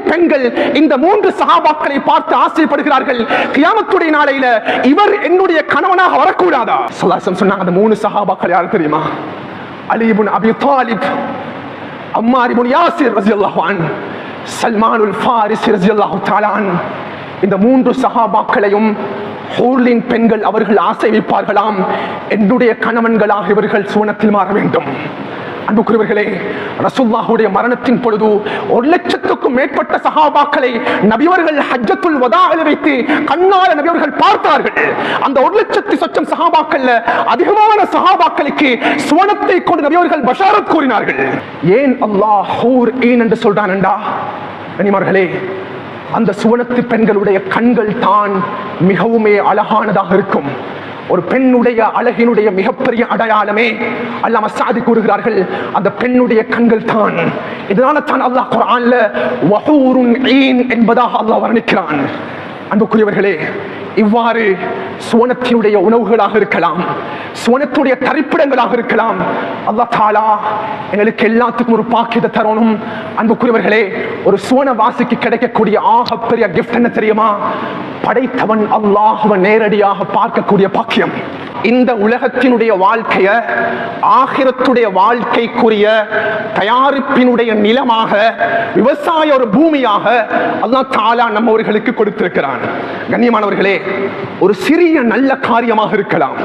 பெண்கள் இந்த 3 சஹாபாக்களை பார்த்து ஆசைப்படுகிறார்கள். கியாமத்துடைய நாளையில இவர் என்னுடைய கணவனாக வரக்கூடாதா? ஸல்லல்லாஹு சொன்னாங்க. அந்த 3 சஹாபாக்கள் யார் தெரியுமா? அலி இப்னு அபி தாலிப், அம்மார் இப்னு யாசிர் ரலியல்லாஹு அன்ஹு, சல்மானுல் ஃபாரிஸி ரலியல்லாஹு தஆலா அன்ஹு. இந்த 3 சஹாபாக்களையும் ஹூர்லின் பெண்கள் அவர்கள் ஆசை வைப்பார்களாம், என்னுடைய கணவன்களாக இவர்கள் சுவனத்தில் மாற வேண்டும். அன்புக்குரியவர்களே, ரசூலுல்லாஹுடைய மரணத்தின் பொழுது 1,00,000க்கும் மேற்பட்ட சஹாபாக்களை நபியவர்கள் ஹஜ்ஜத்துல் வதாஇல் வைத்து கண்ணால நபியவர்கள் பார்த்தார்கள். அந்த 1,00,000 சொச்சம் சஹாபாக்கள்ல அதிகமான சஹாபாக்களுக்கு சுவனத்தை கொண்டு நபியவர்கள் பஷாரத் கூறினார்கள். ஏன் அல்லாஹ் ஹூர் ஈன் என்று சொல்றான்டா? கனிமார்களே, அந்த சுவனத்து பெண்களுடைய கண்கள் தான் மிகவும் அழகானதாக இருக்கும். ஒரு பெண்ணுடைய அழகினுடைய மிகப்பெரிய அடையாளமே அல்லாஹ் சாதி கூறுகிறார்கள், அந்த பெண்ணுடைய கண்கள் தான். இதனால தான் அல்லாஹ் குர்ஆன்ல வஹூருன் ஈன் என்பதாக அல்லாஹ் வர்ணிக்கிறான். அன்புக்குரியவர்களே, இவ்வாறு சுவனத்தினுடைய உணவுகளாக இருக்கலாம், சுவனத்துடைய தரிப்பிடங்களாக இருக்கலாம். அல்லாஹ் தஆலா எங்களுக்கு எல்லாத்துக்கும் ஒரு பாக்கியத்தை தரணும். அன்புக்குரியவர்களே, ஒரு சுவனவாசிக்கு கிடைக்கக்கூடிய ஆகப்பெரிய கிஃப்ட் என்ன தெரியுமா? படைத்தவன் அல்லாஹ்வை நேரடியாக பார்க்கக்கூடிய பாக்கியம். இந்த உலகத்தினுடைய வாழ்க்கைய ஆகிரத்துடைய வாழ்க்கைக்குரிய தயாரிப்பினுடைய நிலமாக, விவசாய ஒரு பூமியாக அல்லாஹ் தஆலா நம்மவர்களுக்கு கொடுத்திருக்கிறான். கண்ணியமானவர்களே, ஒரு சிறிய நல்ல காரியமாக இருக்கலாம்,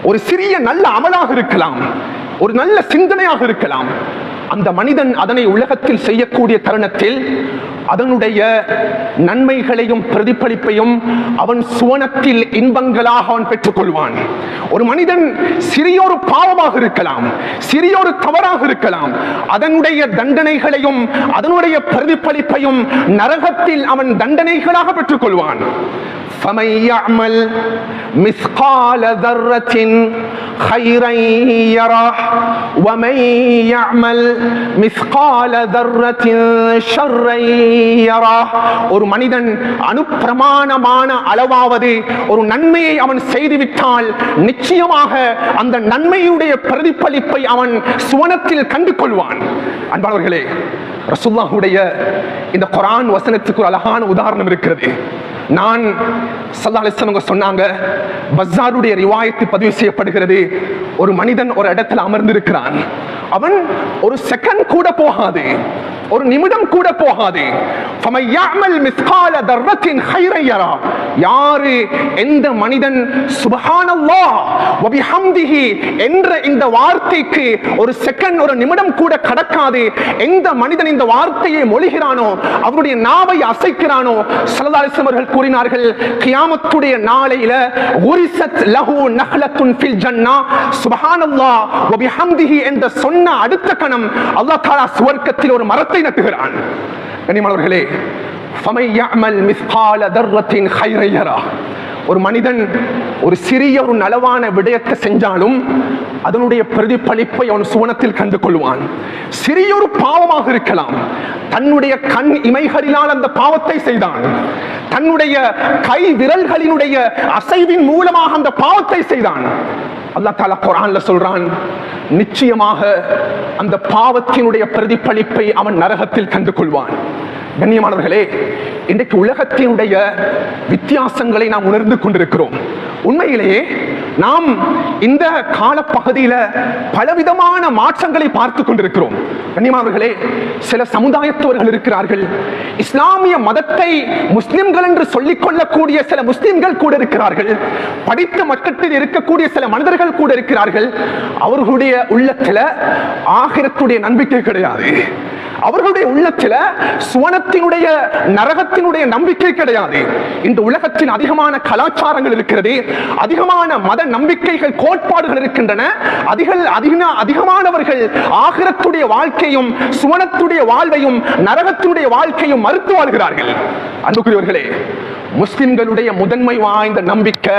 ஒரு சிறிய நல்ல அமலாக இருக்கலாம், ஒரு நல்ல சிந்தனையாக இருக்கலாம். அந்த மனிதன் அதனை உலகத்தில் செய்யக்கூடிய தருணத்தில் அதனுடைய நன்மைகளையும் பிரதிபலிப்பையும் அவன் சுவனத்தில் இன்பங்களாக அவன் பெற்றுக் கொள்வான். ஒரு மனிதன் சிறியொரு பாவமாக இருக்கலாம், சிறியொரு தவறாக இருக்கலாம், அதனுடைய தண்டனைகளையும் அதனுடைய பிரதிபலிப்பையும் நரகத்தில் அவன் தண்டனைகளாக பெற்றுக் கொள்வான். فَمَن يَعْمَلْ مِثْقَالَ ذَرَّةٍ خَيْرًا يَرَهُ وَمَن يَعْمَلْ مِثْقَالَ ذَرَّةٍ شَرًّا يَرَهُ. ஒரு மனிதன் அனுப்பிரமாணமான அளவாவது ஒரு நன்மையை அவன் செய்துவிட்டால் நிச்சயமாக அந்த நன்மையுடைய பிரதிபலிப்பை அவன் சுவனத்தில் கண்டு கொள்வான். அன்பானவர்களே, ரசூலுல்லாஹுடைய இந்த குர்ஆன் வசனத்துக்கு ஒரு அழகான உதாரணம் இருக்கிறது. நான் ஸல்லல்லாஹு அலைஹி வஸல்லம் சொன்னாங்க, பஸாருடைய ரிவாயத்து பதிவு செய்யப்படுகிறது, ஒரு மனிதன் ஒரு இடத்துல அமர்ந்திருக்கிறான். அவன் ஒரு செகண்ட் கூட போகாது, ஒரு நிமிடம் கூட போகாது. فَمَن يَعْمَلْ مِثْقَالَ ذَرَّةٍ خَيْرًا يَرَهُ. யாரு எந்த மனிதன் சுப்ஹானல்லாஹ் வ பிஹம்திஹி என்ற இந்த வார்த்தைக்கு ஒரு செகண்ட் ஒரு நிமிடம் கூட கடக்காது, எந்த மனிதன் இந்த வார்த்தையை மொழிகிறானோ, அவருடைய நாவை அசைக்கிறானோ, ஸல்லல்லாஹு அலைஹி வஸல்லம் அவர்கள் கூறினார்கள், கியாமத்துடைய நாளையில உரிசத் லஹு நஹ்லத்துன் ஃபில் ஜன்னah சுப்ஹானல்லாஹ் வ பிஹம்திஹி என்ற சொன்ன அடுத்த கணம் அல்லாஹ் தஆலா சுவர்க்கத்தில் ஒரு மரத்தை நட்டுகிறான். கண்ணியமானவர்களே, فَمَن يَعْمَلْ مِثْقَالَ ذَرَّةٍ خَيْرًا يَرَهُ. ஒரு மனிதன் ஒரு சிறிய ஒரு நலவான விடயத்தை செஞ்சாலும் அதனுடைய பிரதிபலிப்பை அவன் சுவனத்தில் கண்டு கொள்வான். சிறிய ஒரு பாவமாக இருக்கலாம், தன்னுடைய கண் இமைகளினால் அந்த பாவத்தை செய்தான், தன்னுடைய கை விரல்களினுடைய அசைவின் மூலமாக அந்த பாவத்தை செய்தான். அல்லாஹ் தஆலா குர்ஆன்ல சொல்றான், நிச்சயமாக அந்த பாவத்தினுடைய பிரதிபலிப்பை அவன் நரகத்தில் கண்டு கொள்வான். கண்ணியமானவர்களே, இன்றைக்கு உலகத்தினுடைய வித்தியாசங்களை நாம் உணர்ந்து கொண்டிருக்கிறோம். உண்மையிலேயே நாம் இந்த காலப்பகுதியில பலவிதமான மாற்றங்களை பார்த்து கொண்டிருக்கிறோம். கண்ணியமானவர்களே, சில சமுதாயத்தவர்கள் இருக்கிறார்கள், இஸ்லாமிய மதத்தை முஸ்லிம்கள் என்று சொல்லிக் கொள்ளக்கூடிய சில முஸ்லிம்கள் கூட இருக்கிறார்கள், படித்த மக்களில் இருக்கக்கூடிய சில மனிதர்கள் கூட இருக்கிறார்கள். அவர்களுடைய உள்ளத்துல ஆகிரத்துடைய நம்பிக்கை கிடையாது, அவர்களுடைய உள்ளத்துல சுவனத்தினுடைய நரகத்தினுடைய நம்பிக்கை கிடையாது. இந்த உலகத்தின் அதிகமான கலாச்சாரங்கள் இருக்கிறது, அதிகமான மத நம்பிக்கைகள் கோட்பாடுகள் இருக்கின்றன. அதிகமானவர்கள் ஆகிரத்துடைய வாழ்க்கையும் சுவனத்துடைய வாழ்வையும் நரகத்தினுடைய வாழ்க்கையும் மறுத்து வாழ்கிறார்கள். அன்புக்குரியவர்களே, முஸ்லிம்களுடைய முதன்மை வாய்ந்த நம்பிக்கை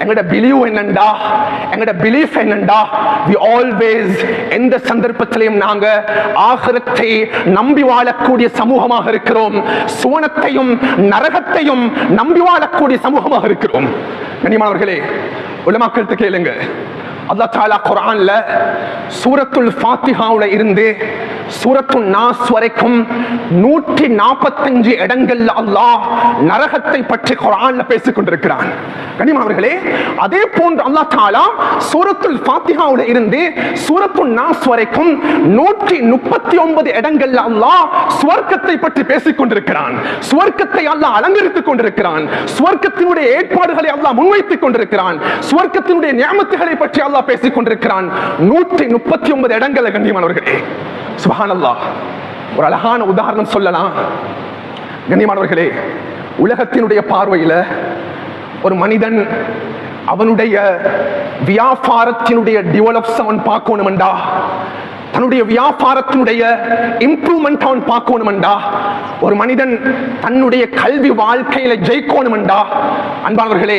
எங்கட பிலீவ் என்னண்டா, எங்கட பிலீஃப் என்னண்டா, we always எந்த சந்தர்ப்பத்திலையும் நாங்க ஆகிரத்தை நம்பி வாழக்கூடிய சமூகமாக இருக்கிறோம், சுவனத்தையும் நரகத்தையும் நம்பி வாழக்கூடிய சமூகமாக இருக்கிறோம். கண்ணியமானவர்களே, உலமாக்களுக்கு கேளுங்க, அல்லாஹ் தஆலா குர்ஆன்ல சூரத்துல் ஃபாத்திஹாவுல இருந்து சூரத்து நாஸ் வரைக்கும் 145 இடங்கள்ல அல்லாஹ் நரகத்தை பற்றி குர்ஆன்ல பேசிக் கொண்டிருக்கிறான். கனிமானவர்களே, அதே போன்று அல்லாஹ் தஆலா சூரத்துல் ஃபாத்திஹாவுல இருந்து சூரத்து நாஸ் வரைக்கும் 139 இடங்கள்ல அல்லாஹ் சுவர்க்கத்தை பற்றி பேசிக் கொண்டிருக்கிறான். சுவர்க்கத்தை அல்லாஹ் அலங்கரித்துக் கொண்டிருக்கிறான். சுவர்க்கத்தினுடைய ஏற்பாடுகளை அல்லாஹ் முன்வைத்துக் கொண்டிருக்கிறான். சுவர்க்கத்தினுடைய நியமத்துகளை பற்றி அல்லாஹ் பேசிக் கொண்டிருக்கிறான். 139 இடங்கள் கண்ணியமானவர்களே. சுப்ஹானல்லாஹ். ஒரு அழகான உதாரணம் சொல்லலாம் கண்ணியமானவர்களே. உலகத்தினுடைய பார்வையில் ஒரு மனிதன் அவனுடைய வியாபாரத்தினுடைய டெவலப்ஸ் அவன் பார்க்கணும்டா, தன்னுடைய வியாபாரத்தினுடைய இம்ப்ரூவ்மெண்ட் அவன் பார்க்கணும்டா, ஒரு மனிதன் தன்னுடைய கல்வி வாழ்க்கையில ஜெயிக்கணும்டா, அன்பானவர்களே,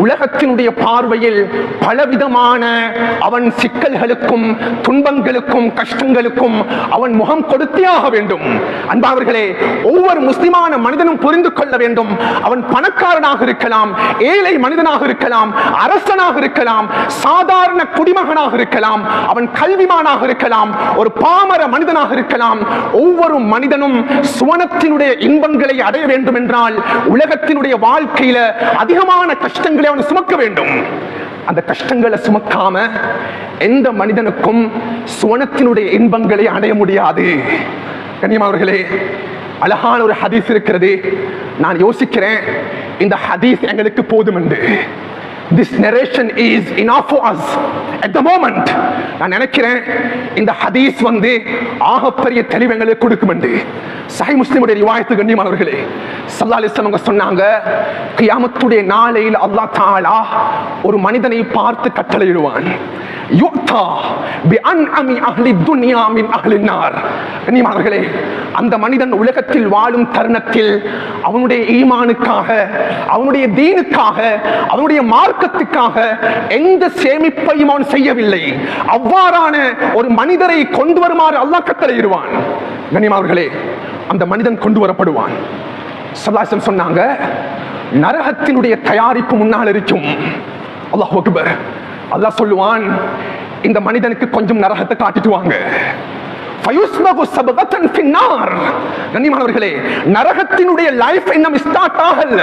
உலகத்தினுடைய பார்வையில் பலவிதமான அவன் சிக்கல்களுக்கும் துன்பங்களுக்கும் கஷ்டங்களுக்கும் அவன் முகம் கொடுத்தியாக வேண்டும். அன்பானவர்களே, ஒவ்வொரு முஸ்லிமான மனிதனும் புரிந்து கொள்ள வேண்டும். அவன் பணக்காரனாக இருக்கலாம், ஏழை மனிதனாக இருக்கலாம், அரசனாக இருக்கலாம், சாதாரண குடிமகனாக இருக்கலாம், அவன் கல்விமானாக இருக்கலாம், ஒரு பாமர மனிதனாக இருக்கலாம். ஒவ்வொரு மனிதனும் சுவனத்தினுடைய இன்பங்களை அடைய வேண்டும் என்றால் உலகத்தினுடைய வாழ்க்கையில அதிகமான கஷ்டங்களை அவன் சுமக்க வேண்டும். அந்த கஷ்டங்களை சுமக்காம எந்த மனிதனுக்கும் சுவனத்தினுடைய இன்பங்களை அடைய முடியாது. கண்ணியமானவர்களே, அழகான ஒரு ஹதீஸ் இருக்கிறது. நான் யோசிக்கிறேன், இந்த ஹதீஸ் எங்களுக்கு போதும் என்று. This narration is enough for us at the moment. நான் நினைக்கிறேன் இந்த ஹதீஸ் ஆகப்பெரிய தெளிவு எங்களுக்கு கொடுக்கும் என்று. சஹீஹ் முஸ்லிமுடைய ரிவாயத்து கண்ணியமானவர்களே, ஸல்லல்லாஹு அலைஹி வஸல்லம் சொன்னாங்க, கியாமத்துடைய நாளையில் அல்லாஹ் தஆலா ஒரு மனிதனை பார்த்து கட்டளையிடுவான். யுக்தா பிஅன்அமி அஹ்லி துன்யா மின் அஹ்லின் நார். கண்ணியமானவர்களே, அந்த மனிதன் உலகத்தில் வாழும் தருணத்தில் அவனுடைய ஈமானுக்காக, அவனுடைய தீனுக்காக, அவனுடைய மார்க்கத்துக்காக எந்த சேமிப்பையும் அவன் செய்யவில்லை. அவ்வாறான ஒரு மனிதரை கொண்டு வருமாறு அல்லாஹ் கட்டளையிடுவான். கண்ணியமானவர்களே, அந்த மனிதன் கொண்டு வரப்படுவான். ஸல்லல்லாஹு அலைஹி வஸல்லம் சொன்னாங்க, நரகத்தினுடைய தயாரிப்பு முன்னால் இருக்கும். அல்லாஹ் அக்பர். அல்லாஹ் சொல்லுவான், இந்த மனிதனுக்கு கொஞ்சம் நரகத்தை காட்டிட்டு வாங்க. கண்ணியமானவர்களே, நரகத்தினுடைய லைஃப் இன்னும் ஸ்டார்ட் ஆகல.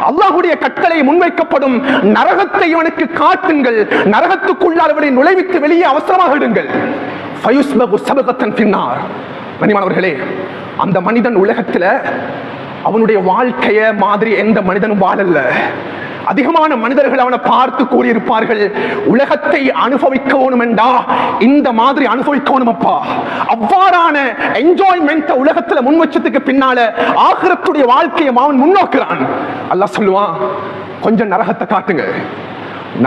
அல்லாஹ்வுடைய கட்டளை முன்வைக்கப்படும். நரகத்தை இவனுக்கு காட்டுங்கள், நரகத்துக்குள்ளால் அவனை நுழைவித்து வெளியே அவசரமாக விடுங்கள். கண்ணியமானவர்களே, அந்த மனிதன் உலகத்துல அவனுடைய வாழ்க்கைய மாதிரி எந்த மனிதனும் வாழல. அதிகமான மனிதர்கள் அவனை பார்த்து கூறியிருப்பார்கள், உலகத்தை அனுபவிக்கணும் என்றா இந்த மாதிரி அனுபவிக்கணும் அப்பா. அவ்வாறான என்ஜாய்மெண்ட் உலகத்துல முன்வச்சதுக்கு பின்னால ஆகிரத்துடைய வாழ்க்கையை அவன் முன்னோக்குறான். அல்லாஹ் சொல்லுவான், கொஞ்சம் நரகத்தை காட்டுங்க.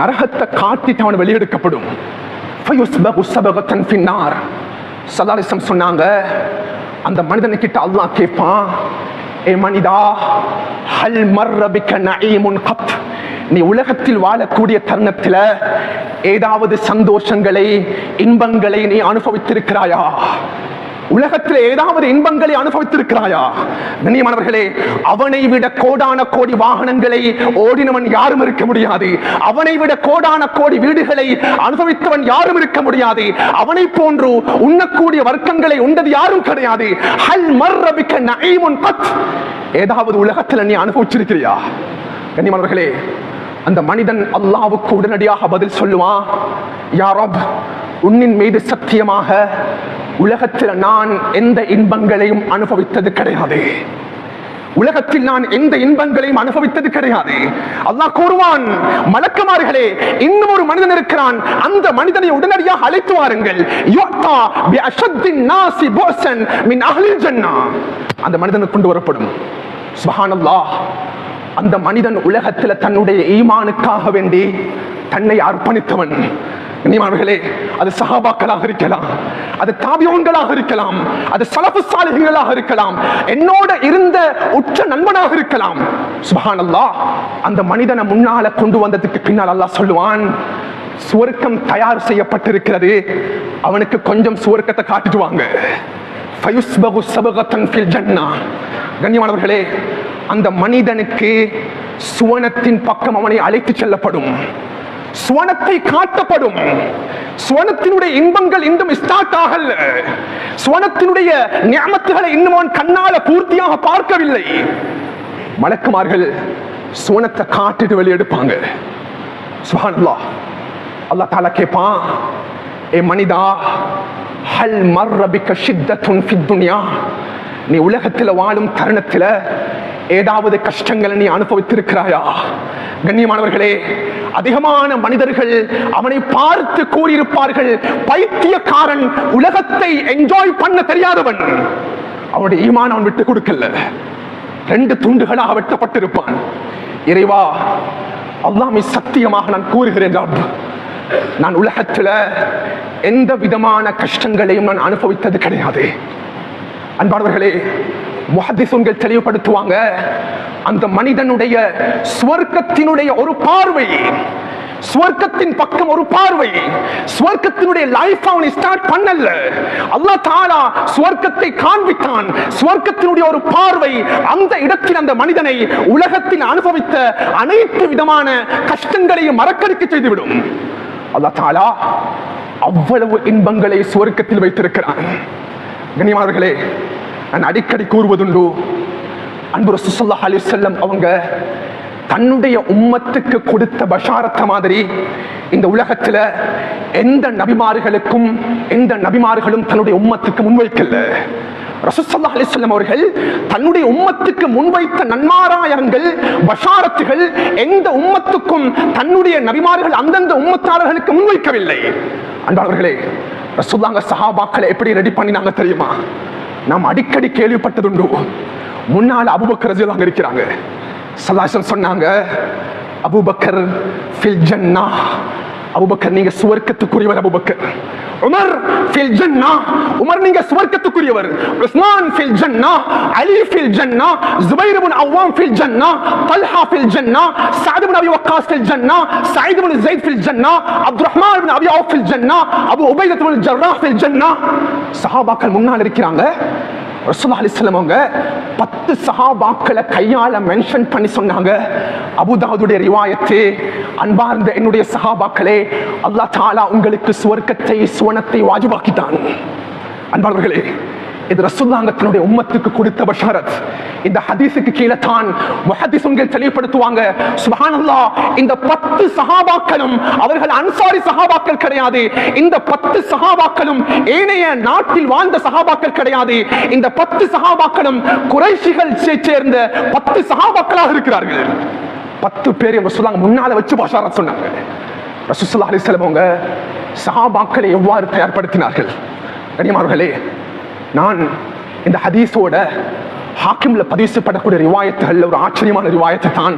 நரகத்தை காட்டிட்டு அவன் வெளியெடுக்கப்படும். சொன்னாங்க, அந்த மனிதனுக்கிட்ட அல்லாஹ் கேட்பான், ஏ மனிதா, ஹல் மர்ர பிக நஈமுன் கத், நீ உலகத்தில் வாழக்கூடிய தருணத்தில் ஏதாவது சந்தோஷங்களை இன்பங்களை நீ அனுபவித்திருக்கிறாயா? உலகத்தில் ஏதாவது இன்பங்களை அனுபவித்திருக்கிறாயா? கண்ணியமானவர்களே, அவனை விட கோடான கோடி வாகனங்களை ஓடினவன் யாரும் இருக்க முடியாது. அவனை விட கோடான கோடி வீடுகளை அனுபவித்தவன் யாரும் இருக்க முடியாது. அவனை போன்று உண்ணக்கூடிய வர்க்கங்களை உண்டது யாரும் கிடையாது. ஹல் மர்ர பிக நஈமுன் கத், ஏதாவது உலகத்தில் நீ அனுபவிச்சிருக்கிறியா? கண்ணியமானவர்களே, அந்த மனிதன் அல்லாஹ்வுக்கு உடனடியாக பதில் சொல்லுவான், யா ரப், உன்னின் மீது சத்தியமாக உலகத்தில் நான் எந்த இன்பங்களையும் அனுபவித்தது கிடையாது. உலகத்தில் நான் எந்த இன்பங்களையும் அனுபவித்தது கிடையாது. அல்லாஹ் கூறுவான், மலக்குமார்களே, இன்னும் ஒரு மனிதன் இருக்கிறான், அந்த மனிதனை உடனடியாக அழைத்து வாருங்கள். யுக்தா பி அஷத்தின் நாஸி புஅஸன் மின் அஹ்லில் ஜன்னah. அந்த மனிதனுக்கு கொண்டு வரப்படும். சுப்ஹானல்லாஹ். அந்த மனிதன் உலகத்தில் தன்னுடைய ஈமானுக்காக வேண்டி தன்னை அர்ப்பணித்தவன். கண்ணியமானவர்களே, அது சஹாபாக்களாக இருக்கலாம், அது தாபிஊன்களாக இருக்கலாம், அது ஸலஃபு ஸாலிஹீன்களாக இருக்கலாம், என்னோட இருந்த உற்ற நண்பனாக இருக்கலாம். சுப்ஹானல்லாஹ். அந்த மனிதனை முன்னால கொண்டு வந்ததுக்கு பின்னால் அல்லாஹ் சொல்லுவான், சுவர்க்கம் தயார் செய்யப்பட்டிருக்கிறது, அவனுக்கு கொஞ்சம் சுவர்க்கத்தை காட்டிட்டு வாங்க. ஃபயுஸ்பகு சபகத்தன் ஃபில் ஜன்னah. கண்ணியமானவர்களே, அந்த மனிதனுக்கு சுவனத்தின் பக்கம் அவனை அழைத்து செல்லப்படும், சுவனத்தை காட்டப்படும். சுவனத்தினுடைய இன்பங்கள் இன்னும் ஸ்டார்ட் ஆகல. சுவனத்தினுடைய நியமத்துகளை இன்னும் அவன் கண்ணால பூர்த்தியாக பார்க்கவில்லை. மலக்குமார்கள் சுவனத்தை காட்டிட்டு வெளியெடுப்பாங்க. சுப்ஹானல்லாஹ். அல்லாஹ் தஆலா கேட்பான், ஏ மனிதா, ஹல் மர்ர பிக ஷித்தத்துன் ஃபித் துன்யா, நீ உலகத்தில் வாழும் தருணத்தில் ஏதாவது கஷ்டங்களை நீ அனுபவித்திருக்கிறாயா? கண்ணியமானவர்களே, அதிகமான மனிதர்கள் அவனை பார்த்து கூறியிருப்பார்கள், பைத்தியக்காரன், உலகத்தை என்ஜாய் பண்ண தெரியாதவன். அவனுடைய ஈமான் அவன் விட்டு கொடுக்கல, 2 துண்டுகளாக வெட்டப்பட்டிருப்பான். இறைவா, அல்லாஹ்வை சத்தியமாக நான் கூறுகிறேன், நான் உலகத்தில் எந்த விதமான கஷ்டங்களையும் நான் அனுபவித்தது கிடையாது. அன்பானவர்களே, முஹத்திஸுன்கள் தெளிவுபடுத்துவாங்க, அந்த மனிதனுடைய சுவர்க்கத்தினுடைய ஒரு பார்வை, சுவர்க்கத்தின் பக்கம் ஒரு பார்வை, சுவர்க்கத்தினுடைய லைஃப் அவனை ஸ்டார்ட் பண்ணல. அல்லாஹ் தஆலா சுவர்க்கத்தை காண்பித்தான். சுவர்க்கத்தினுடைய ஒரு பார்வை அந்த இடத்தில் அந்த மனிதனை உலகத்தில் அனுபவித்த அனைத்து விதமான கஷ்டங்களையும் மறக்கடிக்க செய்துவிடும். அல்லாஹ் தஆலா அவ்வளவு இன்பங்களை சுவர்க்கத்தில் வைத்திருக்கிறான். கண்ணியமானவர்களே, நான் அடிக்கடி கூறுவதுண்டு, அன்பு ரசூல் ஸல்லல்லாஹு அலைஹி வஸல்லம் அவங்க தன்னுடைய உம்மத்துக்கு கொடுத்த பஷாரத்த மாதிரி இந்த உலகத்துல எந்த நபிமார்களும் தன்னுடைய உம்மத்துக்கு முன்வைக்கல. ரசூல் ஸல்லல்லாஹு அலைஹி வஸல்லம் அவர்கள் தன்னுடைய உம்மத்துக்கு முன்வைத்த நன்மாராயங்கள், பஷாரத்துகள் எந்த உம்மத்துக்கும் தன்னுடைய நபிமார்கள் அந்தந்த உம்மத்தாளர்களுக்கு முன்வைக்கவில்லை. அன்பானவர்களே, ரசூலுல்லாஹ் சஹாபாக்களை எப்படி ரெடி பண்ணினாங்க தெரியுமா? நாம் அடிக்கடி கேள்விப்பட்டதுண்டு. முன்னால் அபூபக்கர் ரலியல்லாஹு இருக்கிறாங்க. ஸல்லல்லாஹு அலைஹி வஸல்லம் சொன்னாங்க, அபூபக்கர் ஃபில் ஜன்னா, அபூபக்கர் நீங்க சுவர்க்கத்துக்குரியவர். அபூபக்கர். உமர் ஃபில் ஜன்னா, உமர் நீங்க சுவர்க்கத்துக்குரியவர். உஸ்மான் ஃபில் ஜன்னா, அலி ஃபில் ஜன்னா, ஜுபைர் இப்னு அவ்வாம் ஃபில் ஜன்னா, தல்ஹா ஃபில் ஜன்னா, சஅத் இப்னு அபி வக்காஸ் ஃபில் ஜன்னா, சயீத் இப்னு ஸைத் ஃபில் ஜன்னா, அப்துர்ரஹ்மான் இப்னு அபி அவ்ஃப் ஃபில் ஜன்னா, அபூ உபைதா இப்னு ஜர்ராஹ் ஃபில் ஜன்னா. சஹாபாக்கள் முன்னால் இருக்கிறாங்க. ரசூலுல்லாஹி அலைஹி வஸல்லம் அவங்க 10 சஹாபாக்களை கையால மென்ஷன் பண்ணி சொன்னாங்க. அபூதாவுடைய ரிவாயத்து, அன்பார்ந்த என்னுடைய சஹாபாக்களே, அல்லாஹ் தஆலா உங்களுக்கு சுவர்க்கத்தை, சுவனத்தை வாஜிபாக்கிட்டான். அன்பானவர்களே, இது ரசூலுல்லாஹ் தன்னுடைய உம்மத்துக்கு கொடுத்த பஷாரத். இந்த ஹதீஸுக்கு கீழே தான் முஹத்திஸுன்கள் தெளிவுபடுத்துவாங்க, சுப்ஹானல்லாஹ், இந்த 10 சஹாபாக்களும் அவர்கள் அன்சாரி சஹாபாக்கள் கிடையாது. இந்த 10 சஹாபாக்களும் ஏனைய நாட்டில் வாழ்ந்த சஹாபாக்கள் கிடையாது. இந்த 10 சஹாபாக்களும் குறைஷிகள் சேர்ந்த 10 சஹாபாக்களாக இருக்கிறார்கள். 10 பேரையும் ரசூலுல்லாஹ் முன்னால வச்சு பஷாரத் சொன்னாங்க. ரசூல் ஸல்லல்லாஹு அலைஹி வஸல்லம் அவங்க சஹாபாக்களை எவ்வாறு தயார்படுத்தினார்கள்? கண்ணியமானவர்களே, நான் இந்த ஹதீஸோட ஹாக்கிம்ல பதிவு செய்யப்படக்கூடிய ரிவாயத்துகள் ஒரு ஆச்சரியமான ரிவாயத்தை தான்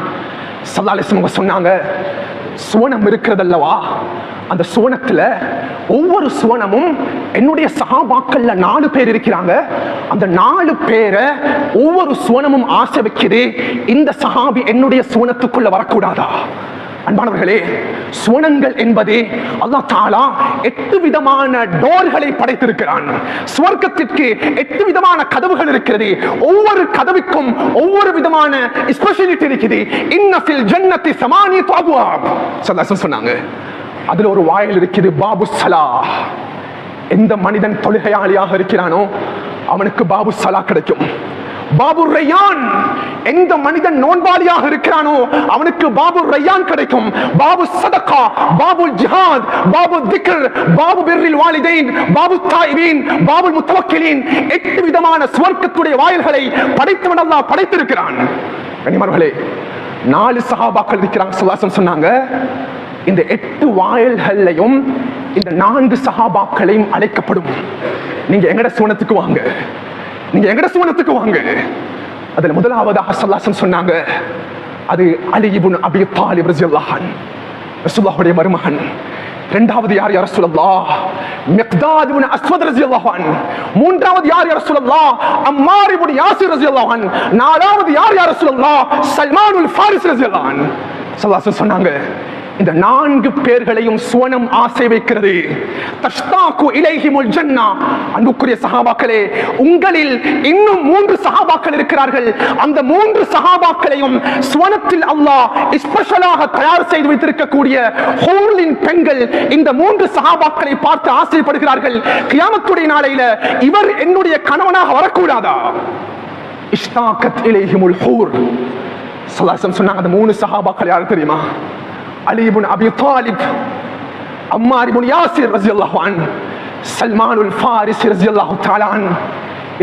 ஸல்லல்லாஹு அலைஹி வஸல்லம் சொன்னாங்க. சுவனம் இருக்கிறதல்லவா, அந்த சுவனத்துல ஒவ்வொரு சுவனமும் என்னுடைய சஹாபாக்கள்ல 4 பேர் இருக்கிறாங்க. அந்த 4 பேரை ஒவ்வொரு சுவனமும் ஆசை வைக்குது, இந்த சஹாபி என்னுடைய சுவனத்துக்குள்ள வரக்கூடாதா? அன்பானவர்களே, சுவனங்கள் என்பது அல்லாஹ் தஆலா 8 விதமான டோர்களை படைத்திருக்கிறான். சுவர்க்கத்திற்கு 8 விதமான கதவுகள் இருக்கிறது. ஒவ்வொரு கதவுக்கும் ஒவ்வொரு விதமான ஸ்பெஷாலிட்டி இருக்குது. இன்ன ஃபில் ஜன்னத்தி ஸமானியத்து அப்வாப் ஸல்லல்லாஹு சொன்னாங்க. அதுல ஒரு வாயில் இருக்குது, பாபு ஸலாஹ். எந்த மனிதன் தொழுகையாளியாக இருக்கிறானோ அவனுக்கு பாபு ஸலாஹ் கிடைக்கும். பாபு ரய்யான், எந்த மனிதன் நோன்பாளியாக இருக்கிறானோ அவனுக்கு பாபு ரய்யான் கிடைக்கும். பாபு சதகா, பாபு ஜிஹாத், பாபு திக்ர், பாபு பிர்ரில் வாலிதைன், பாபு தாயிபீன், பாபு முத்தவக்கிலீன், 8 விதமான சுவர்க்கத்துடைய வாயில்களை படைத்தவன் அல்லாஹ் படைத்திருக்கிறான். கண்ணியமானவர்களே, 4 சஹாபாக்கள் இருக்கிறாங்க. ஸல்லல்லாஹு அலைஹி வஸல்லம் சொன்னாங்க, இந்த 8 வாயில்களையும் இந்த 4 சஹாபாக்களையும் அழைக்கப்படும். நீங்க எங்கட சுவனத்துக்கு வாங்க, நீங்க எங்கட சுவனத்துக்கு வாங்க. அதுல முதலாவதாக ஸல்லல்லாஹு அலைஹி வஸல்லம் சொன்னாங்க, அது அலி இப்னு அபி தாலிப் ரலியல்லாஹு அன்ஹு, ரசூலுல்லாஹ்வுடைய மருமகன். இரண்டாவது யார் யா ரசூலல்லாஹ்? மிக்தாத் இப்னு அஸ்வத் ரலியல்லாஹு அன்ஹு. மூன்றாவது யார் யா ரசூலல்லாஹ்? அம்மார் இப்னு யாசிர் ரலியல்லாஹு அன்ஹு. நாலாவது யார் யா ரசூலல்லாஹ்? சல்மானுல் ஃபாரிஸ் ரலியல்லாஹு அன்ஹு. ஸல்லல்லாஹு அலைஹி வஸல்லம் சொன்னாங்க, இந்த 4 பேர்களையும் சுவனம் ஆசை வைக்கிறது. தஷ்தாகு இலைஹிமுல் ஜன்னா. அன்புக்குரிய சஹாபாக்களே, உங்களில் இன்னும் 3 சஹாபாக்கள் இருக்கிறார்கள். அந்த 3 சஹாபாக்களையும் சுவனத்தில் அல்லாஹ் ஸ்பெஷலாக தயார் செய்து வைத்திருக்கக்கூடிய ஹூர்லின் பெண்கள் இந்த 3 சஹாபாக்களை பார்த்து ஆசைப்படுகிறார்கள். கியாமத்துடைய நாளையில இவர் என்னுடைய கணவனாக வரக்கூடாதா? இஷ்தாகத் இலைஹிமுல் ஹூர். ஸல்லல்லாஹு சொன்னாங்க, அந்த 3 சஹாபாக்கள் யார் தெரியுமா? அலி இப்னு அபி தாலிப், அம்மார் இப்னு யாசிர் ரலியல்லாஹு அன்ஹு, சல்மானுல் ஃபாரிஸி ரலியல்லாஹு தஆலா அன்ஹு.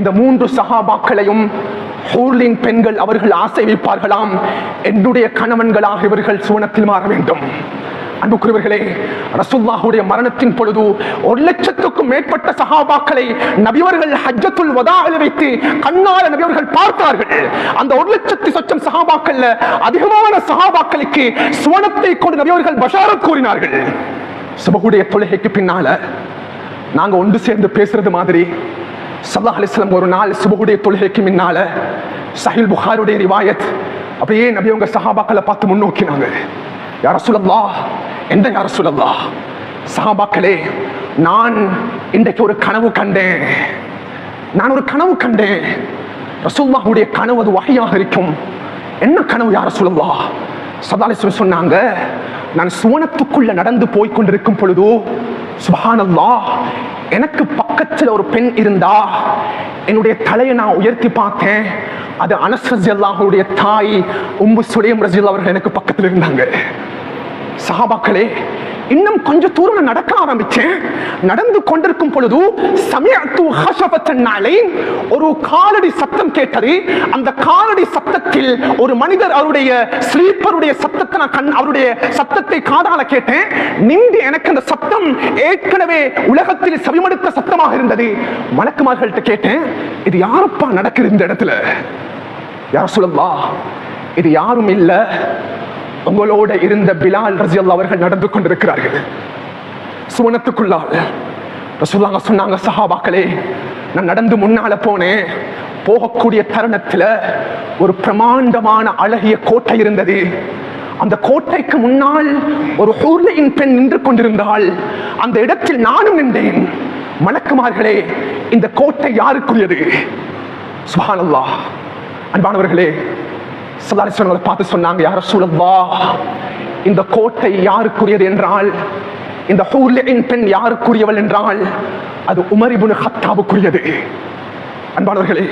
இந்த 3 சஹாபாக்களையும் ஹூர்லின் பெண்கள் அவர்கள் ஆசை வைப்பார்களாம், என்னுடைய கணவன்களாக இவர்கள் சுவனத்தில் மாற வேண்டும். அன்புக்குரியவர்களே, ரசூலுல்லாஹுடைய மரணத்தின் பொழுது 1,00,000க்கும் மேற்பட்ட சஹாபாக்களை நபியவர்கள் ஹஜ்ஜத்துல் வதாஇல் வைத்து கண்ணால நபியவர்கள் பார்த்தார்கள். அந்த 1,00,000 சொச்சம் சஹாபாக்கள்ல அதிகமான சஹாபாக்களுக்கு சுவனத்தை கொண்டு நபியவர்கள் பஷாரத் கூறினார்கள். சுபஹுடைய தொழுகைக்கு பின்னால நாங்க ஒன்று சேர்ந்து பேசுறது மாதிரி ஸல்லல்லாஹு அலைஹி வஸல்லம் ஒரு நாள் சுபஹுடைய தொழுகைக்கு முன்னால சஹீஹ் புகாரியுடைய ரிவாயத் அப்படியே நபியவங்க சஹாபாக்களை பார்த்து முன்னோக்கினாங்க. யா ரசூலல்லாஹ், எந்த யா ரசூலல்லாஹ்? சஹாபாக்களே, நான் இன்றைக்கு ஒரு கனவு கண்டேன். நான் ஒரு கனவு கண்டேன். ரசூலுல்லாஹுடைய கனவு அது வஹியாக இருக்கும். என்ன கனவு யா ரசூலல்லாஹ்? ஸல்லல்லாஹு அலைஹி வஸல்லம் சொன்னாங்க, நான் சுவனத்துக்குள்ள நடந்து போய் கொண்டிருக்கும் பொழுது சுப்ஹானல்லாஹ், எனக்கு பக்கத்தில் ஒரு பெண் இருந்தா என்னுடைய தலையை நான் உயர்த்தி பார்த்தேன். அது அனஸ் ரலியல்லாஹுடைய தாய் உம்மு சுலைம் ரலியல்லாஹு அவர்கள் எனக்கு பக்கத்தில் இருந்தாங்க. சஹாபாக்களே, இன்னும் கொஞ்ச தூரம் நடக்க ஆரம்பிச்சேன். நடந்து கொண்டிருக்கும் பொழுது சமிஅத்து ஹஷபத்தன் அலைன், ஒரு காலடி சத்தம் கேட்டது. அந்த காலடி சத்தத்தில் ஒரு மனிதர் அவருடைய ஸ்லீப்பருடைய சத்தத்தை நான் அவருடைய சத்தத்தை காதால கேட்டேன். நின்று எனக்கு அந்த சத்தம் ஏற்கனவே உலகத்தில் செவிமடுத்த சத்தமாக இருந்தது. மலக்குமார்கள்ட்ட கேட்டேன், இது யாருப்பா நடக்குது இந்த இடத்துல? யா ரசூலல்லாஹ், இது யாரும் இல்ல, உங்களோட இருந்த பிலால் ரலியல்லாஹு அவர்கள் நடந்து கொண்டிருக்கிறார்கள் சுவனத்துக்குள்ளால். ரசூலுல்லாஹ் சொன்னாங்க, சஹாபாக்களே, நான் நடந்து முன்னால போனேன். போகக்கூடிய தருணத்துல ஒரு பிரமாண்டமான அழகிய கோட்டை இருந்தது. அந்த கோட்டைக்கு முன்னால் ஒரு ஹூர்லின் பெண் நின்று கொண்டிருந்தாள். அந்த இடத்தில் நானும் நின்றேன். மலக்குமார்களே, இந்த கோட்டை யாருக்குரியது? சுப்ஹானல்லாஹ். அன்பானவர்களே, ஸல்லல்லாஹு அலைஹி வஸல்லம் பார்த்து சொன்னாங்க, யா ரசூலல்லாஹ், இந்த கோட்டை யாருக்குரியது என்றால், இந்த ஹூர்லின் பெண் யாருக்குரியவள் என்றால், அது உமர் இப்னு கத்தாபுக்குரியது. அன்பானவர்களே,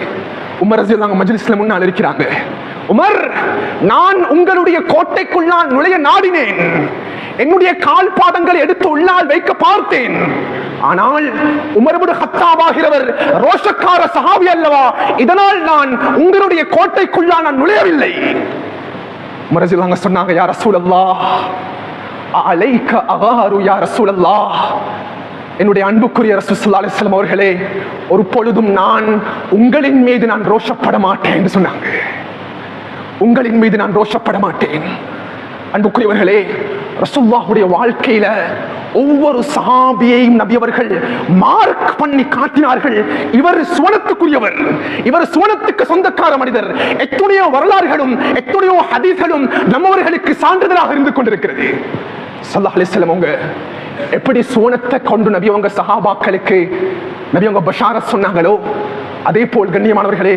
உமர் ரலியல்லாஹு மஜ்லிஸ்ல முன்னால் இருக்கிறாங்க. உமர், நான் உங்களுடைய கோட்டைக்குள் நான் நுழைய நாடினேன். என்னுடைய கால் பாதங்களை எடுத்து உள்ளால் வைக்க பார்த்தேன். ஆனால் உமர் இப்னு கத்தாப் ஆகிறவர் ரோஷக்கார சஹாபி அல்லவா, இதனால் நான் உங்களுடைய கோட்டைக்குள் நான் நுழையவில்லை. உமர் ரலியல்லாஹு சொன்னாங்க, யா ரசூலல்லாஹ், அலைக அகாரு யா ரசூலல்லாஹ், என்னுடைய அன்புக்குரிய ரசூல் ஸல்லல்லாஹு அலைஹி வஸல்லம் அவர்களே, ஒரு பொழுதும் நான் உங்களின் மீது நான் ரோஷப்பட மாட்டேன் என்று சொன்னாங்க. உங்களின் மீது நான் ரோஷப்பட மாட்டேன். அன்புக்குரியவர்களே, ரசூலுல்லாஹுடைய வாழ்க்கையில ஒவ்வொரு சஹாபியையும் நபி அவர்கள் மார்க் பண்ணி காட்டினார்கள். இவர் சுவனத்துக்குரியவர், இவர் சுவனத்துக்கு சொந்தக்கார மனிதர். எத்தனையோ வரலாறுகளும் எத்தனையோ ஹதீஸ்களும் நம்மவர்களுக்கு சான்றிதழாக இருந்து கொண்டிருக்கிறது. ஸல்லல்லாஹு அலைஹி வஸல்லம் அவங்க எப்படி சுவனத்தை கொண்டு நபி அவங்க சஹாபாக்களுக்கு நபி அவங்க பஷாரத் சொன்னாங்களோ, அதே போல் கண்ணியமானவர்களே,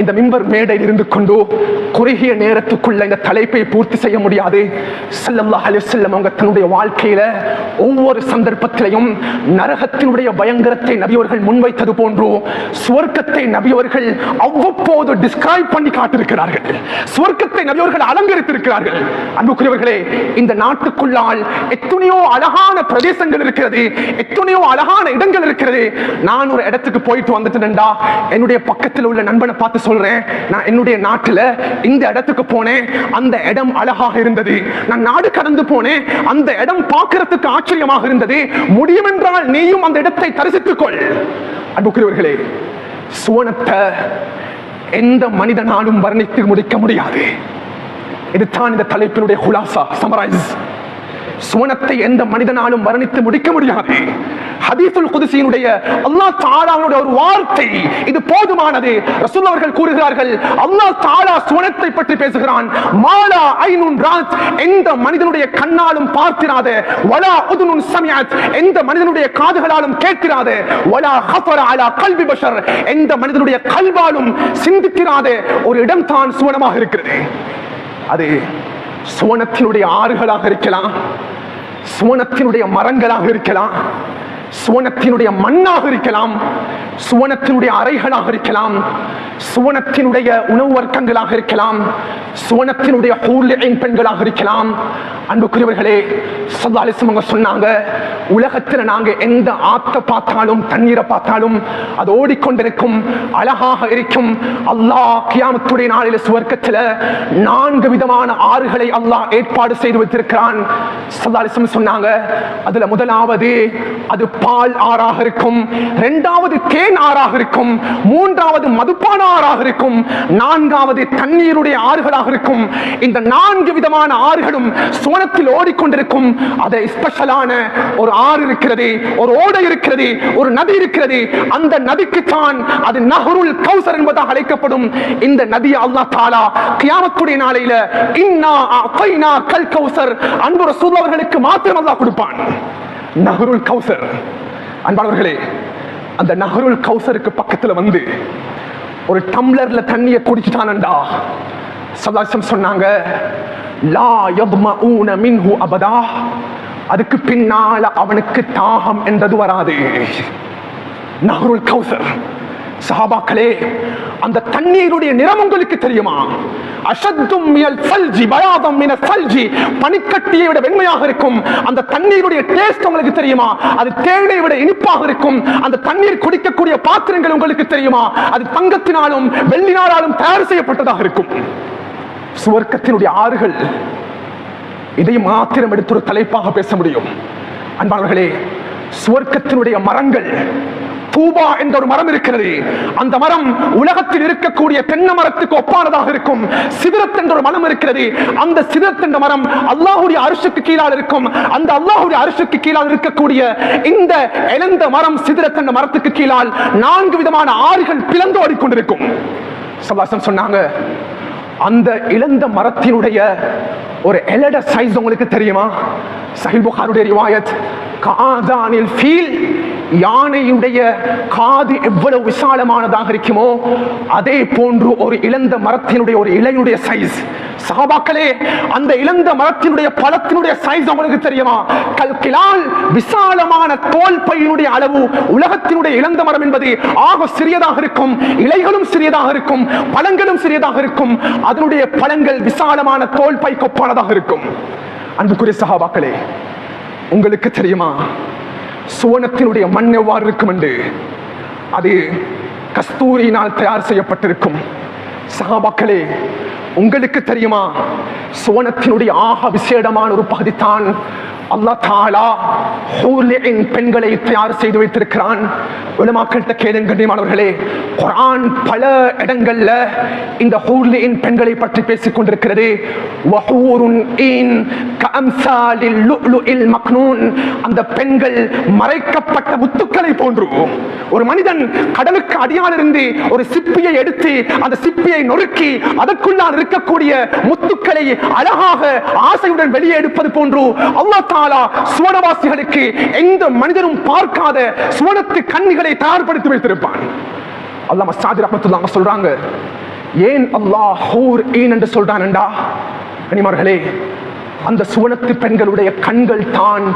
இந்த மிம்பர் மேடையில் இருந்து கொண்டு குறுகிய நேரத்துக்குள்ள இந்த தலைப்பை பூர்த்தி செய்ய முடியாது. ஸல்லல்லாஹு அலைஹி வஸல்லம் அவங்க தன்னுடைய வாழ்க்கையில ஒவ்வொரு சந்தர்ப்பத்திலையும் நரகத்தினுடைய பயங்கரத்தை நபியவர்கள் முன்வைத்தது போன்று சுவர்க்கத்தை நபியவர்கள் அவ்வப்போது டிஸ்கிரைப் பண்ணி காட்டிருக்கிறார்கள். சுவர்க்கத்தை நபியவர்கள் அலங்கரித்திருக்கிறார்கள். அன்புக்குரியவர்களே, இந்த நாட்டுக்குள்ளால் எத்தனையோ அழகான பிரதேசங்கள் இருக்கிறது, எத்தனையோ அழகான இடங்கள் இருக்கிறது. நான் ஒரு இடத்துக்கு போயிட்டு வந்துட்டேன்டா, என்னுடைய பக்கத்தில் உள்ள நண்பனை பார்த்து சொல்றேன், நான் என்னுடைய நாட்டுல இந்த இடத்துக்கு போனேன், அந்த இடம் அழகாக இருந்தது. நான் நாடு கடந்து போனேன், அந்த இடம் பார்க்கிறதுக்கு ஆச்சரியமாக இருந்தது. முடியும் என்றால் நீயும் அந்த இடத்தை தரிசித்துக் கொள். அன்புக்குரியவர்களே, சுவனத்தை எந்த மனிதனாலும் வர்ணித்து முடிக்க முடியாது. இதுதான் இந்த தலைப்பினுடைய குலாசா, சமரைஸ். சுவனத்தை எந்த மனிதனாலும் வர்ணித்து முடிக்க முடியாது. ஹதீஸுல் குத்ஸியினுடைய அல்லாஹ் தஆலாவுடைய ஒரு வார்த்தை இது போதுமானது. ரசூல் அவர்கள் கூறுகிறார்கள், அல்லாஹ் தஆலா சுவனத்தை பற்றி பேசுகிறான். மாலா ஐனுன் ராத், எந்த மனிதனுடைய கண்ணாலும் பார்த்திராத, வலா உதுனுன் சமிஅத், எந்த மனிதனுடைய காதுகளாலும் கேட்கிறாத, வலா ஹஃபர அலா கல்பி பஷர், எந்த மனிதனுடைய கல்வாலும் சிந்திக்கிறாத ஒரு இடம் தான் சுவனமாக இருக்கிறது. அது சுவனத்தினுடைய ஆறுகளாக இருக்கலாம், சுவனத்தினுடைய மரங்களாக இருக்கலாம், சுவனத்தினுடைய மண்ணாக இருக்கலாம், சுவனத்தினுடைய அறைகளாக இருக்கலாம், சுவனத்தினுடைய உணவு வர்க்கங்களாக இருக்கலாம், சுவனத்தினுடைய பெண்களாக இருக்கலாம். அன்புக்குரியவர்களே, ஸல்லல்லாஹு அலைஹி வஸல்லம் சொன்னாங்க, உலகத்தில் நாங்க எந்த ஆத்த பார்த்தாலும் தண்ணீரை பார்த்தாலும் அது ஓடிக்கொண்டிருக்கும், அழகாக இருக்கும். அல்லாஹ் கியாமத்துடைய நாளில் சுவர்க்கத்தில் 4 விதமான ஆறுகளை அல்லாஹ் ஏற்பாடு செய்து வைத்திருக்கிறான். ஸல்லல்லாஹு அலைஹி வஸல்லம் சொன்னாங்க, அதுல முதலாவது அது பால் ஆறாக இருக்கும், இரண்டாவது தேன் ஆறாக இருக்கும், மூன்றாவது மதுப்பான ஆறாக இருக்கும், நான்காவது தண்ணீருடைய ஆறுகளாக இருக்கும். இந்த 4 விதமான ஆறுகளும் சுவனத்தில் ஓடிக்கொண்டிருக்கும். அதை ஸ்பெஷலான ஒரு ஆறு இருக்கிறது, ஒரு ஓடை இருக்கிறது, ஒரு நதி இருக்கிறது. அந்த நதிக்கு தான் அது நஹ்ருல் கௌசர் என்பதாக அழைக்கப்படும். இந்த நதியை அல்லாஹ் தஆலா கியாமத்துடைய நாளையில இன்னா அஅதைனா கல் கௌசர், அன்பு ரசூல் அவர்களுக்கு மாத்திரம் அல்லாஹ் கொடுப்பான். நஹ்ருல் கௌசர். அன்பானவர்களே, அந்த நஹ்ருல் கௌசருக்கு பக்கத்துல வந்து ஒரு டம்ளர்ல தண்ணியை குடிச்சிட்டானண்டா, ஸல்லல்லாஹு அலைஹி வஸல்லம் சொன்னாங்க, லா யத்மஊன மின்ஹு அபதா, அதுக்கு பின்னால அவனுக்கு தாகம் என்றது வராது. நஹ்ருல் கௌசர். சஹாபாக்களே, அந்த தண்ணீருடைய நிறம் உங்களுக்கு தெரியுமா? அஷத்தும் மினல் ஸல்ஜி பயாதம் மினல் ஸல்ஜி, பனிக்கட்டியை விட வெண்மையாக இருக்கும். அந்த தண்ணீருடைய டேஸ்ட் உங்களுக்கு தெரியுமா? அது தேனை விட இனிப்பாக இருக்கும். அந்த தண்ணீர் குடிக்கக்கூடிய பாத்திரங்கள் உங்களுக்கு தெரியுமா? அது தங்கத்தினாலும் வெள்ளினாலும் தயார் செய்யப்பட்டதாக இருக்கும். சுவர்க்கத்தினுடைய ஆறுகள், இதை மாத்திரம் எடுத்து ஒரு தலைப்பாக பேச முடியும். அன்பானவர்களே, சுவர்க்கத்தினுடைய மரங்கள், தூபா என்ற ஒரு மரம் இருக்கிறது. அந்த மரம் உலகத்தில் இருக்கக்கூடிய தென்னை மரத்துக்கு ஒப்பானதாக இருக்கும். சிதரத் என்ற ஒரு மரம் இருக்கிறது. அந்த சிதரத் என்ற மரம் அல்லாஹ்வுடைய அர்ஷுக்கு கீழால் இருக்கும். அந்த அல்லாஹ்வுடைய அர்ஷுக்கு கீழால் இருக்கக்கூடிய இந்த இளந்த மரம், சிதரத் என்ற மரத்துக்கு கீழால் 4 விதமான ஆறுகள் பிளந்து ஓடிக்கொண்டிருக்கும். ஸல்லல்லாஹு அலைஹி வஸல்லம் சொன்னாங்க, அந்த இளந்த மரத்தினுடைய ஒரு எலட சைஸ் உங்களுக்கு தெரியுமா? சஹீஹ் புகாரியுடைய ரிவாயத், காதானில் ஃபீல், யானையுடைய காது எவ்வளவு விசாலமானதாக இருக்குமோ அதே போன்று ஒரு இளந்த மரத்தினுடைய ஒரு இலையுடைய சைஸ். சஹாபாக்களே, அந்த இளந்த மரத்தினுடைய பழத்தினுடைய சைஸ் உங்களுக்கு தெரியுமா? கல்கிலால், விசாலமான தோல் பையினுடைய அளவு. உலகத்தினுடைய இளந்த மரம் என்பது ஆக சிறியதாக இருக்கும், இலைகளும் சிறியதாக இருக்கும், பழங்களும் சிறியதாக இருக்கும். அதனுடைய பழங்கள் விசாலமான தோல் பை கொப்பானதாக இருக்கும். அன்புக்குரிய சஹாபாக்களே, உங்களுக்கு தெரியுமா சுவனத்தினுடைய மண் எவ்வாறு இருக்கும் என்று? அது கஸ்தூரியினால் தயார் செய்யப்பட்டிருக்கும். சஹாபாக்களே, உங்களுக்கு தெரியுமா சுவனத்தினுடைய ஆக விசேடமான ஒரு பகுதி தான் அல்லாஹ் தஆலா ஹூர்லின் பெண்களை தயார் செய்து வைத்திருக்கிறான். உலமாக்கள்கிட்ட கேளுங்க கண்ணியமானவர்களே, குர்ஆன் பல இடங்கள்ல இந்த ஹூர்லின் பெண்களை பற்றி பேசிக் கொண்டிருக்கிறது. வஹூருன் ஈன் கஅம்சாலில் லுஅ்லுஇல் மக்னூன், அந்த பெண்கள் மறைக்கப்பட்ட முத்துக்களை போன்று. ஒரு மனிதன் கடலுக்கு அடியால் இருந்து ஒரு சிப்பியை எடுத்து அந்த சிப்பியை நொறுக்கி அதற்குள்ளால் இருக்கக்கூடிய முத்துக்களை அழகாக ஆசையுடன் வெளியே எடுப்பது போன்று அல்லாஹ் தஆலா சுவனவாசிகளுக்கு எந்த மனிதனும் பார்க்காத சுவனத்து கண்ணிகளை தயார்படுத்தி வைத்திருப்பான். அல்லாஹ் சாதி ரஹ்மத்துல்லாஹி சொல்றாங்க, ஏன் அல்லாஹ் ஹூர் ஈன் என்று சொல்றான்டா? கனிமார்களே, அந்த சுவனத்து பெண்களுடைய கண்கள் தான்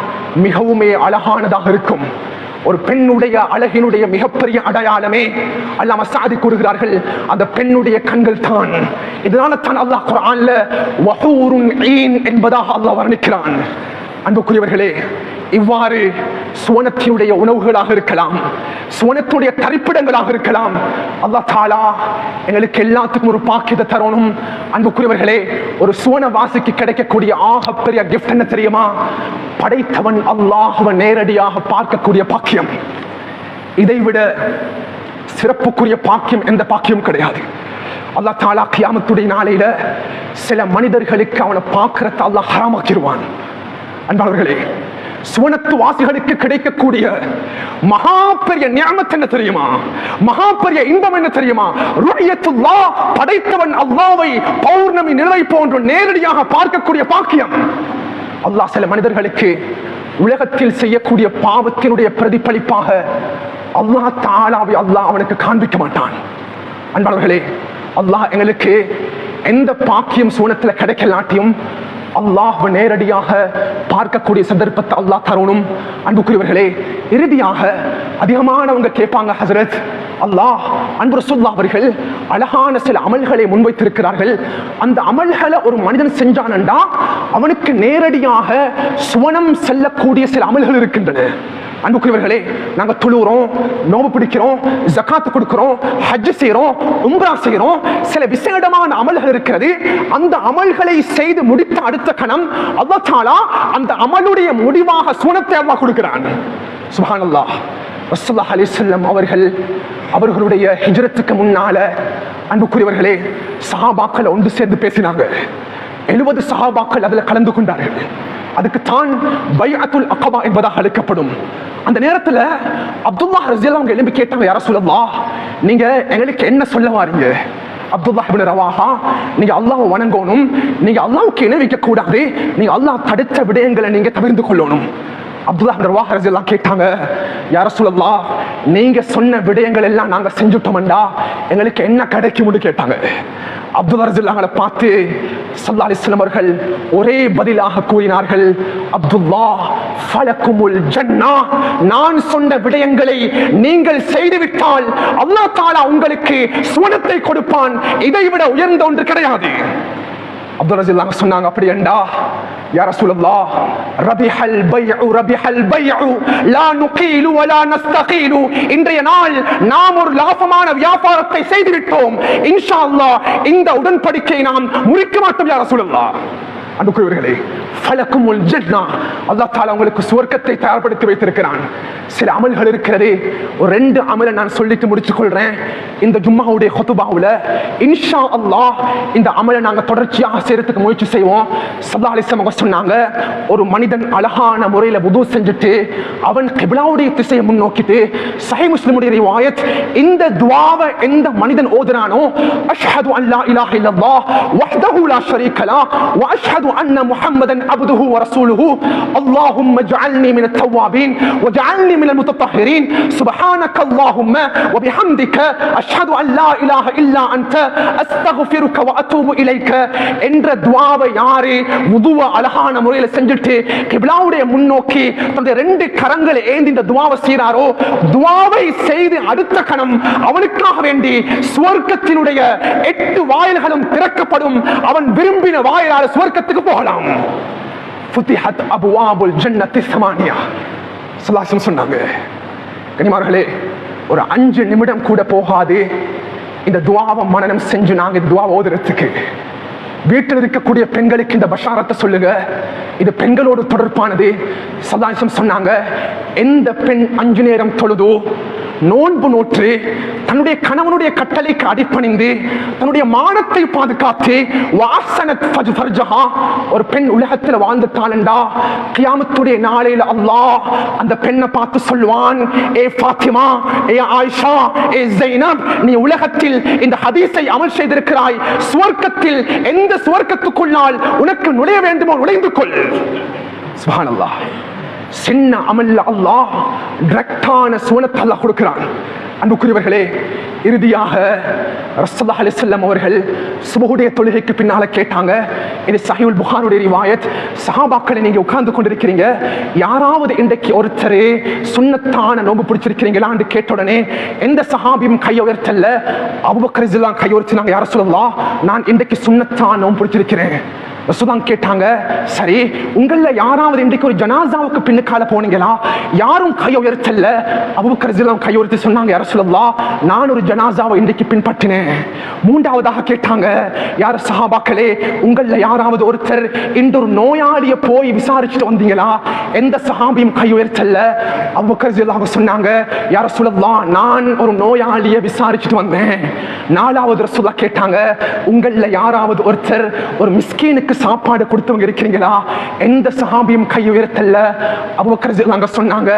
மிகவுமே அழகானதாக இருக்கும். ஒரு பெண்ணுடைய அழகினுடைய மிகப்பெரிய அடையாளமே அல்லாஹ் சாதி கூறுகிறார்கள், அந்த பெண்ணுடைய கண்கள் தான். இதனால தான் அல்லாஹ் குர்ஆன்ல வஹூருன் ஈன் என்பதாக அல்லாஹ் வர்ணிக்கிறான். அன்புக்குரியவர்களே, இவ்வாறு சுவனத்தினுடைய உணவுகளாக இருக்கலாம், சுவனத்துடைய தரிப்பிடங்களாக இருக்கலாம். அல்லாஹ் தஆலா எங்களுக்கு எல்லாத்துக்கும் ஒரு பாக்கியத்தை தரணும். அன்புக்குரியவர்களே, ஒரு சுவனவாசிக்கு கிடைக்கக்கூடிய ஆகப்பெரிய கிஃப்ட் என்ன தெரியுமா? படைத்தவன் அல்லாஹ்வை நேரடியாக பார்க்கக்கூடிய பாக்கியம். இதைவிட சிறப்புக்குரிய பாக்கியம் எந்த பாக்கியம் கிடையாது. அல்லாஹ் தஆலா கியாமத்துடைய நாளையில சில மனிதர்களுக்கு அவனை பார்க்கறத அல்லாஹ் ஹராமாக்கிடுவான். அன்பானவர்களே, சுவனத்து வாசிகளுக்கு கிடைக்கக்கூடிய மகா பெரிய நியமத் என்ன தெரியுமா? மகா பெரிய இன்பம் என்ன தெரியுமா? ருயத்துல்லாஹ், படைத்தவன் அல்லாஹ்வை பௌர்ணமி நிலவை போன்று நேரடியாக பார்க்கக்கூடிய பாக்கியம். அல்லாஹ் சில மனிதர்களுக்கு உலகத்தில் செய்யக்கூடிய பாவத்தினுடைய பிரதிபலிப்பாக அல்லாஹ் தஆலாவை அல்லாஹ் அவனுக்கு காண்பிக்க மாட்டான். அன்பானவர்களே, அல்லாஹ் எங்களுக்கு எந்த பாக்கியம் சுவனத்தில் கிடைக்கலாட்டியும் அல்லாஹ் நேரடியாக பார்க்கக்கூடிய சந்தர்ப்பத்தை அல்லாஹ் தரணும். அன்புக்குரியவர்களே, இறுதியாக அதிகமானவங்க கேட்பாங்க, ஹசரத் அல்லாஹ் அன்பு ரசூலுல்லாஹ் அவர்கள் அழகான சில அமல்களை முன்வைத்திருக்கிறார்கள். அந்த அமல்களை ஒரு மனிதன் செஞ்சானண்டா அவனுக்கு நேரடியாக சுவனம் செல்லக்கூடிய சில அமல்கள் இருக்கின்றன. அன்புக்குரியவர்களே, நாங்க தொழுகிறோம், நோன்பு பிடிக்கிறோம், ஜகாத் கொடுக்கிறோம், ஹஜ் செய்யறோம், உம்ரா செய்யறோம், சில விசேடமான அமல்கள் இருக்கிறது. அந்த அமல்களை செய்து முடித்த அடுத்த கணம் அல்லாஹ் தஆலா அந்த அமலுடைய முடிவாக சுவனத்தை அல்லாஹ் கொடுக்கிறான். சுப்ஹானல்லாஹ். ரசூலுல்லாஹி அலைஹி வஸல்லம் அவர்களுடைய ஹிஜ்ரத்துக்கு முன்னால அன்புக்குரியவர்களே சஹாபாக்கள் ஒன்று சேர்ந்து பேசினாங்க. 70 சஹாபாக்கள் அதுல கலந்து கொண்டார்கள். அதுக்கு தான் பைஅத்துல் அக்பா என்பதாக அழைக்கப்படும். அந்த நேரத்தில் அப்துல்லாஹ் ரலியல்லாஹு அன்ஹு எழும்பி கேட்டாங்க, யா ரசூலல்லாஹ், நீங்க எங்களுக்கு என்ன சொல்ல வாரீங்க? அப்துல்லாஹ் இப்னு ரவாஹா, நீங்க அல்லாஹ்வை வணங்கணும், நீங்க அல்லாஹ்வுக்கு இணை வைக்க கூடாது, நீங்க அல்லாஹ் தடுத்த விடயங்களை நீங்க தவிர்த்து கொள்ளணும். அப்துல்லாஹ் இப்னு ரவாஹா ரலியல்லாஹு கேட்டாங்க, யா ரசூலல்லாஹ், நீங்க சொன்ன விடயங்கள் எல்லாம் நாங்க செஞ்சுட்டோம்டா எங்களுக்கு என்ன கிடைக்கும்னு கேட்டாங்க. அப்துல்லாஹ் ரலியல்லாஹு பார்த்து ஸல்லல்லாஹு அலைஹி வஸல்லம் அவர்கள் ஒரே பதிலாக கூறினார்கள், அப்துல்லாஹ், ஃபலகுமுல் ஜன்னah, நான் சொன்ன விடயங்களை நீங்கள் செய்துவிட்டால் அல்லாஹ் தஆலா உங்களுக்கு சுவனத்தை கொடுப்பான். இதைவிட உயர்ந்த ஒன்று கிடையாது. அப்துல்லாஹ் ரலியல்லாஹு சொன்னாங்க, அப்படி என்றா யா ரசூலல்லாஹ், ரபிஹல் பைஉ லா நுகீலு வலா நஸ்தகீலு, இன்றைய நாள் நாம் ஒரு லாபமான வியாபாரத்தை செய்துவிட்டோம், இன்ஷா அல்லாஹ் இந்த உடன்படிக்கையை நாம் முறிக்க மாட்டோம் யா ரசூலல்லாஹ். அன்புக்குரியவர்களே, ஃபலகுமுல் ஜன்னah, அல்லாஹ் தஆலா உங்களுக்கு சுவர்க்கத்தை தயார்படுத்தி வைத்திருக்கிறான். சில அமல்கள் இருக்கிறது. ஒரு 2 அமலை நான் சொல்லிட்டு முடிச்சுக் கொள்றேன். இந்த ஜும்மாவுடைய குதுபாவுல இன்ஷா அல்லாஹ் இந்த அமலை நாங்க தொடர்ச்சியாக செய்யறதுக்கு முயற்சி செய்வோம். ஸல்லல்லாஹு அலைஹி வஸல்லம் சொன்னாங்க, ஒரு மனிதன் அழகான முறையில் வுது செஞ்சுட்டு அவன் கிப்லாவுடைய திசையை முன்னோக்கிட்டு, சஹீஹ் முஸ்லிமுடைய ரிவாயத், இந்த துஆவை எந்த மனிதன் ஓதுறானோ, அஷ்ஹது அன் லா இலாஹ இல்லல்லாஹ் வஹ்தஹு லா ஷரீக லஹ் வ அஷ்ஹது அன்ன முஹம்மதன் அப்துஹு வ ரசூலுஹு அல்லாஹும்ம ஜஅல்னி மினத் தவ்வாபீன் வ ஜஅல்னி மினல் முத்தத்தஹிரீன் சுப்ஹானக அல்லாஹும்ம வ பிஹம்திக அஷ்ஹது அன் லா இலாஹ இல்லா அன்த அஸ்தக்ஃபிருக வ அதூபு இலைக என்ற துஆவை யாரு வுதுவை அழகான முறையில் செஞ்சுட்டு கிப்லாவுடைய முன்னோக்கி தன்னுடைய 2 கரங்களை ஏந்தி இந்த துஆவை செய்றாரோ, துஆவை செய்து அடுத்த கணம் அவனுக்காக வேண்டி சுவர்க்கத்தினுடைய 8 வாயில்களும் திறக்கப்படும். அவன் விரும்பின வாயிலால் சுவர்க்கத்துக்கு போகலாம். ஃபுதிஹத் அபுவாபுல் ஜன்னத்தி ஸமானியா ஸல்லல்லாஹு சொன்னாங்க. கனிமார்களே, ஒரு 5 நிமிடம் கூட போகாது இந்த துஆவை மனனம் செஞ்சு நாங்க இந்த துஆவை ஓதுறதுக்கு. வீட்டில் இருக்கக்கூடிய பெண்களுக்கு இந்த பஷாரத்தை சொல்லுங்க, இது பெண்களோடு தொடர்பானது. ஸல்லல்லாஹு அலைஹி சொன்னாங்க, எந்த பெண் 5 நேரம் தொழுதோ, நோன்பு நோற்று, தன்னுடைய கணவனுடைய கட்டளைக்கு அடிபணிந்து தன்னுடைய மானத்தை பாதுகாத்து வாசனத் ஃபர்ஜஹா, ஒரு பெண் உலகத்தில் வாழ்ந்துட்டாளண்டா கியாமத்துடைய நாளையில் அல்லாஹ் அந்த பெண்ணை பார்த்து சொல்வான், ஏ ஃபாத்திமா, ஏ ஆயிஷா, ஏ ஸைனப், நீ உலகத்தில் இந்த ஹதீஸை அமல் செய்திருக்கிறாய், சுவர்க்கத்தில் எந்த சுவர்க்கத்துக்குள்ளால் உனக்கு நுழைய வேண்டுமோ நுழைந்து கொள். சுப்ஹானல்லாஹ். சின்ன அமல்ல அல்லாஹ் டைரக்டான சுவனத்தை அல்லாஹ் கொடுக்கிறான். அன்புக்குரியவர்களே, இறுதியாக ரசூலுல்லாஹி அலைஹி வஸல்லம் அவர்கள் சுபஹுடைய தொழுகைக்கு பின்னால கேட்டாங்க, இது சஹீஹுல் புகாரியுடைய ரிவாயத், சஹாபாக்களை நீங்க உட்கார்ந்து கொண்டிருக்கிறீங்க, யாராவது இன்றைக்கு ஒருத்தர் சுன்னத்தான நோன்பு பிடிச்சிருக்கிறீங்களான்னு கேட்ட உடனே எந்த சஹாபியும் கையை உயர்த்தல. அபூபக்கர் ரலியல்லாஹு அன்ஹு கையை உயர்த்தினாங்க, யா ரசூலல்லாஹ், நான் இன்றைக்கு சுன்னத்தான நோன்பு பிடிச்சிருக்கிறேன். ரசூலுல்லாஹ் கேட்டாங்க, சரி, உங்கள யாராவது இன்றைக்கு ஒரு ஜனாசாவுக்கு பின்னுக்கால போனீங்களா? யாரும் கையை உயர்த்தல. அபூபக்கர் ரலியல்லாஹு அன்ஹு கையை உயர்த்தி சொன்னாங்க, யா ரசூலல்லாஹ், நான் ஒரு ஜனாசாவை இன்றைக்கு பின்பற்றினேன். மூன்றாவதாக கேட்டாங்க, யார் சஹாபாக்களே, உங்கள யாராவது ஒருத்தர் இந்த ஒரு நோயாளியை போய் விசாரிச்சுட்டு வந்தீங்களா? எந்த சஹாபியும் கை உயர்த்தல. அபூபக்கர் ரலியல்லாஹு அன்ஹு சொன்னாங்க, யா ரசூலல்லாஹ், நான் ஒரு நோயாளியை விசாரிச்சுட்டு வந்தேன். நாலாவது ரசூலுல்லாஹ் கேட்டாங்க, உங்கள யாராவது ஒருத்தர் ஒரு மிஸ்கீனுக்கு சாப்பாடு கொடுத்தவங்க இருக்கிறீங்களா? எந்த சஹாபியும் கை உயர்த்தல்ல. அபூபக்கர் ரலியல்லாஹு சொன்னாங்க,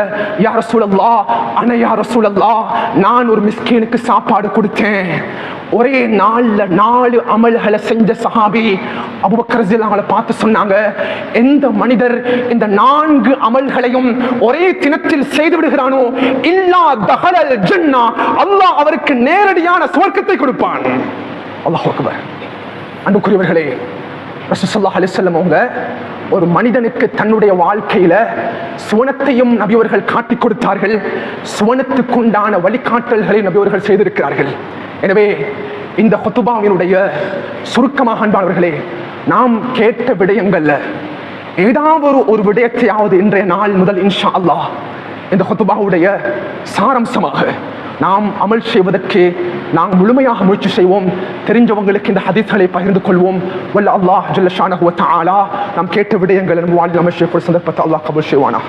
யா ரசூலல்லாஹ், அன யா ரசூலல்லாஹ், நான் ஒரு மிஸ்கீனுக்கு சாப்பாடு கொடுத்தேன். ஒரே நாள்ல 4 அமல்களை செஞ்ச சஹாபி அபூபக்கர் ரலியல்லாஹு பார்த்து சொன்னாங்க, எந்த மனிதர் இந்த 4 அமல்களையும் ஒரே தினத்தில் செய்து விடுகிறானோ, இல்லா தஹலல் ஜன்னah, அல்லாஹ் அவருக்கு நேரடியான சுவர்க்கத்தை கொடுப்பான். அல்லாஹ் அக்பர். அன்புக்குரியவர்களே, ரசூல் ஸல்லல்லாஹு அலைஹி வஸல்லம் அவங்க ஒரு மனிதனுக்கு தன்னுடைய வாழ்க்கையில சுவனத்தையும் நபியவர்கள் காட்டிக் கொடுத்தார்கள். சுவனத்துக்குண்டான வழிகாட்டல்களை நபியவர்கள் செய்திருக்கிறார்கள். எனவே இந்த ஹுதுபாவினுடைய சுருக்கமாக அன்பானவர்களே, நாம் கேட்ட விடயங்கள்ல ஏதாவது ஒரு விடயத்தையாவது இன்றைய நாள் முதல் இன்ஷா அல்லாஹ் இந்த ஹுதுபாவுடைய சாரம்சமாக நாம் அமல் செய்வதற்கு நாம் முழுமையாக முயற்சி செய்வோம். தெரிஞ்சவங்களுக்கு இந்த ஹதீஸ்களை பகிர்ந்து கொள்வோம். வல்ல அல்லாஹ் ஜல்ல ஷானஹு வ தஆலா நாம் கேட்ட விடயங்களை நம் வாழ்வில் அமல் செய்யக்கூடிய சந்தர்ப்பத்தை அல்லாஹ் கபூல் செய்வானா.